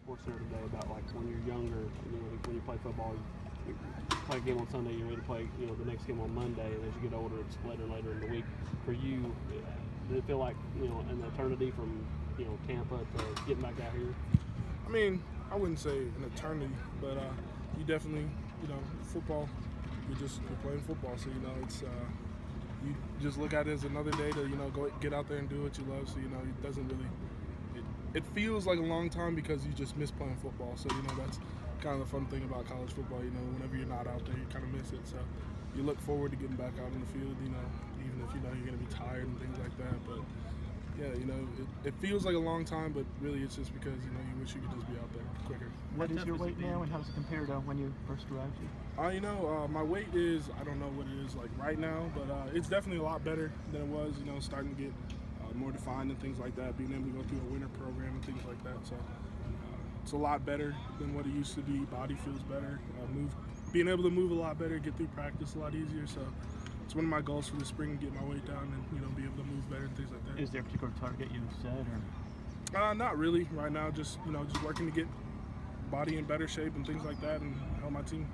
Sports Center today about like when you're younger, when you play football, you play a game on Sunday, you're ready to play, the next game on Monday, and as you get older, it's later and later in the week. For you, did it feel like, an eternity from, Tampa to getting back out here? I mean, I wouldn't say an eternity, but you definitely, football, you're playing football, so, it's you just look at it as another day to, go get out there and do what you love. So, it doesn't really, it feels like a long time because you just miss playing football. So, that's kind of the fun thing about college football. Whenever you're not out there, you kind of miss it. So, you look forward to getting back out in the field, even if you're going to be tired and things like that. But, yeah, it feels like a long time, but really it's just because, you wish you could just be out there quicker. What is your weight now, and how does it compare to when you first arrived here? My weight is, I don't know what it is like right now, but it's definitely a lot better than it was, starting to get more defined and things like that, being able to go through a winter program and things like that. So it's a lot better than what it used to be. Body feels better, being able to move a lot better, get through practice a lot easier. So it's one of my goals for the spring, get my weight down and, be able to move better and things like that. Is there a particular target you've set, or? Not really right now, just working to get body in better shape and things like that and help my team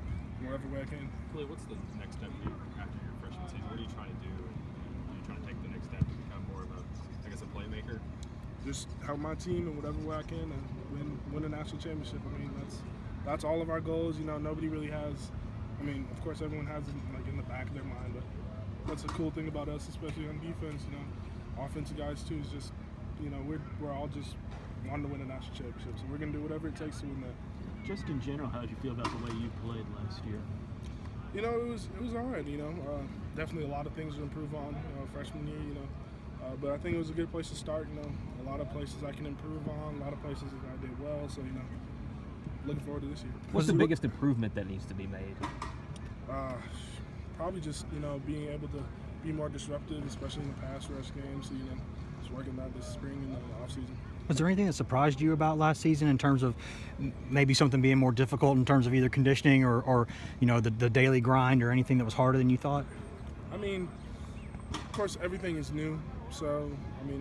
in whatever way I can. Kahlil, what's the next step for you after your freshman season? What are you trying to do? Are you trying to take the next step to become more of a playmaker? Just help my team in whatever way I can and win a national championship. I mean, that's all of our goals. Nobody really has. I mean, of course, everyone has it in the back of their mind, but that's a cool thing about us, especially on defense. Offensive guys too is just, we're all just wanting to win a national championship. So we're gonna do whatever it takes to win that. Just in general, how did you feel about the way you played last year? It was all right. Definitely a lot of things to improve on freshman year. But I think it was a good place to start. A lot of places I can improve on, a lot of places that I did well. So looking forward to this year. What's the biggest improvement that needs to be made? Probably just being able to be more disruptive, especially in the pass rush game. So just working that this spring and the off season. Was there anything that surprised you about last season in terms of maybe something being more difficult in terms of either conditioning or the daily grind or anything that was harder than you thought? I mean, of course, everything is new. So,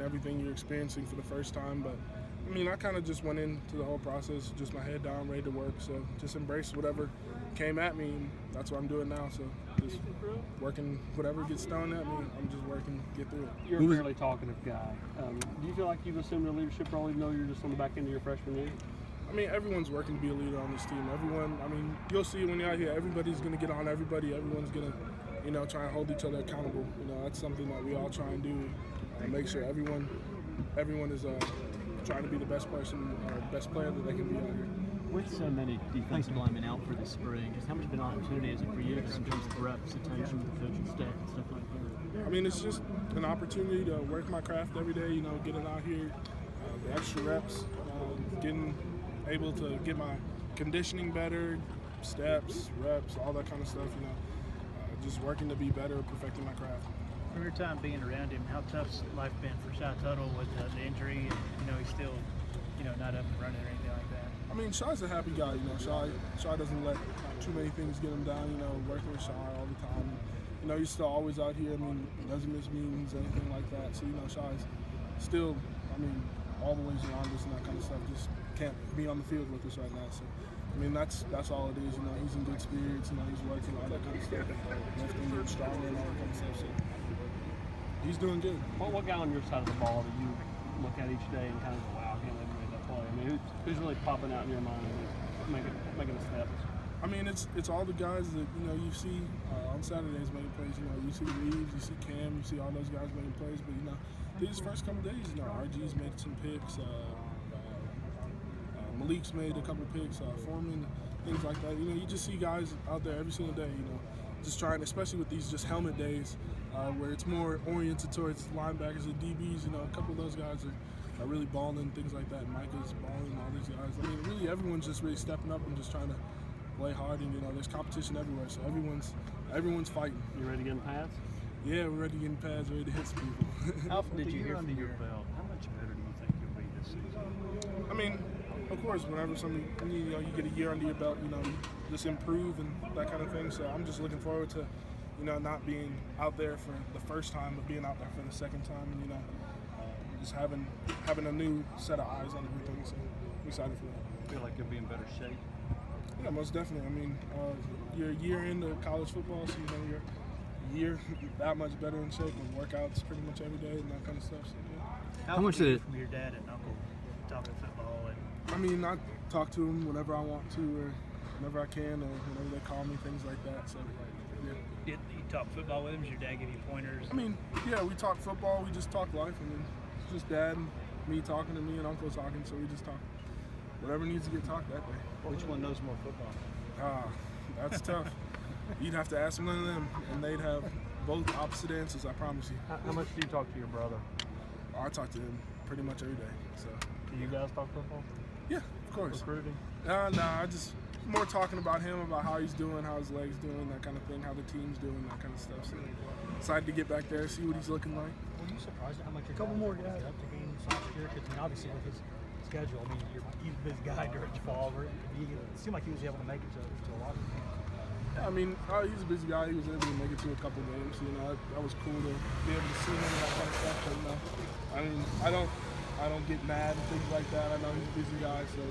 everything you're experiencing for the first time. But, I kind of just went into the whole process, just my head down, ready to work. So, just embrace whatever came at me, and that's what I'm doing now. So, just working whatever gets thrown at me, I'm just working to get through it. You're a fairly talkative guy. Do you feel like you've assumed a leadership role even though you're just on the back end of your freshman year? Everyone's working to be a leader on this team. Everyone, you'll see when you're out here, everybody's going to get on everybody. Everyone's going to, try and hold each other accountable. That's something that we all try and do. Make sure everyone is trying to be the best person, best player that they can be out here. With so many defensive linemen out for this spring, just how much of an opportunity is it for you just in terms of reps, attention to the coaching staff and stuff like that? It's just an opportunity to work my craft every day, getting out here, the extra reps, getting able to get my conditioning better, steps, reps, all that kind of stuff, just working to be better, perfecting my craft. From your time being around him, how tough's life been for Shy Tuttle with the injury and, he's still, not up and running or anything like that? Shy's a happy guy, Shy doesn't let too many things get him down, working with Shy all the time. He's still always out here, he doesn't miss meetings, anything like that. So, Shy's still, all the ways around us and that kind of stuff, just can't be on the field with us right now. So, that's all it is, he's in good spirits, he's working, all that kind of stuff, lifting, getting stronger and all that kind of stuff. So, he's doing good. What guy on your side of the ball do you look at each day and kind of go, wow, I can't believe he made that play? Who's really popping out in your mind and making a step? It's all the guys that you see on Saturdays making plays. You see Reeves, you see Cam, you see all those guys making plays. But these first couple days, RG's made some picks. Malik's made a couple picks. Foreman, things like that. You just see guys out there every single day. Just trying, especially with these just helmet days, where it's more oriented towards linebackers and DBs. A couple of those guys are really balling, things like that. Micah's balling, all these guys. Really everyone's just really stepping up and just trying to play hard. And there's competition everywhere, so everyone's fighting. You ready to get in pads? Yeah, we're ready to get in pads, ready to hit some people. How often did you hear from your belt? How much better do you think you'll be this season? Of course, whenever something you get a year under your belt, you just improve and that kind of thing. So I'm just looking forward to, not being out there for the first time, but being out there for the second time, and just having a new set of eyes on everything. So I'm excited for that. feel like you'll be in better shape? Yeah, most definitely. I mean, you're a year into college football, so you're a year that much better in shape and workouts pretty much every day and that kind of stuff. So, yeah. How much did it? From your dad and uncle talking football and I mean, I talk to them whenever I want to or whenever I can or whenever they call me, things like that. So, yeah. did you talk football with him? Does your dad give you pointers? I mean, yeah, we talk football. We just talk life. I mean, it's just dad and me talking to me and uncle talking. So we just talk whatever needs to get talked that day. Which one knows more football? That's tough. You'd have to ask one of them, and they'd have both opposite answers. I promise you. How much do you talk to your brother? I talk to him pretty much every day. So. Do you guys talk football? Yeah, of course. Recruiting? No, I just more talking about him, about how he's doing, how his legs doing, that kind of thing, how the team's doing, that kind of stuff. So excited to get back there, see what he's looking like. Were you surprised at how much your couple more guys up to games last year? Because obviously with his schedule, I mean, he's a busy guy during fall. It seemed like he was able to make it to a lot of games. Yeah, I mean, he's a busy guy. He was able to make it to a couple games. You know, that was cool to be able to see him and that kind of stuff. But, you know, I mean, I don't get mad and things like that. I know he's a busy guy, so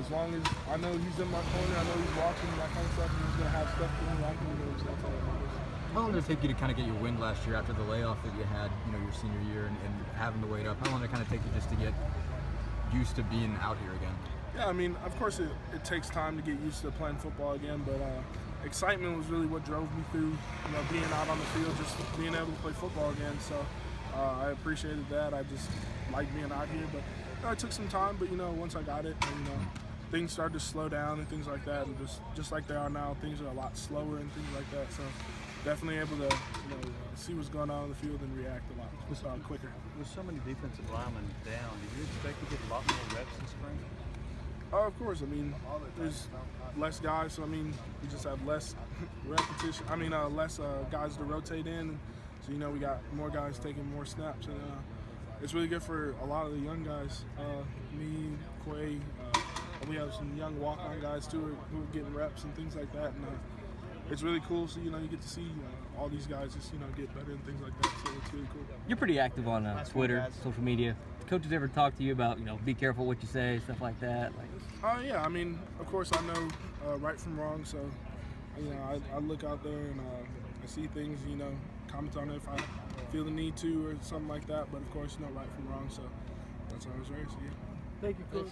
as long as I know he's in my corner, I know he's watching that kind of stuff, and he's gonna have stuff for me like him. So that's all that matters. How long did it take you to kind of get your wind last year after the layoff that you had, your senior year and having to wait up? How long did it kind of take you just to get used to being out here again? Yeah, I mean, of course it takes time to get used to playing football again, but excitement was really what drove me through, being out on the field, just being able to play football again. So I appreciated that. I just liked being out here, but it took some time. But once I got it, things started to slow down and things like that, and just like they are now, things are a lot slower and things like that. So definitely able to see what's going on in the field and react a lot quicker. With so many defensive linemen down, do you expect to get a lot more reps in spring? Of course. I mean, there's less guys, so I mean, we just have less repetition. I mean, less guys to rotate in. So we got more guys taking more snaps, and it's really good for a lot of the young guys. Me, Quay, we have some young walk-on guys too who are getting reps and things like that, and it's really cool. So you get to see all these guys just get better and things like that. So it's really cool. You're pretty active on Twitter, social media. Do coaches ever talk to you about be careful what you say, stuff like that? Yeah, I mean, of course I know right from wrong, so I look out there and I see things, comment on it if I feel the need to or something like that. But of course, right from wrong, so that's how I was raised. Yeah. Thank you, Coach.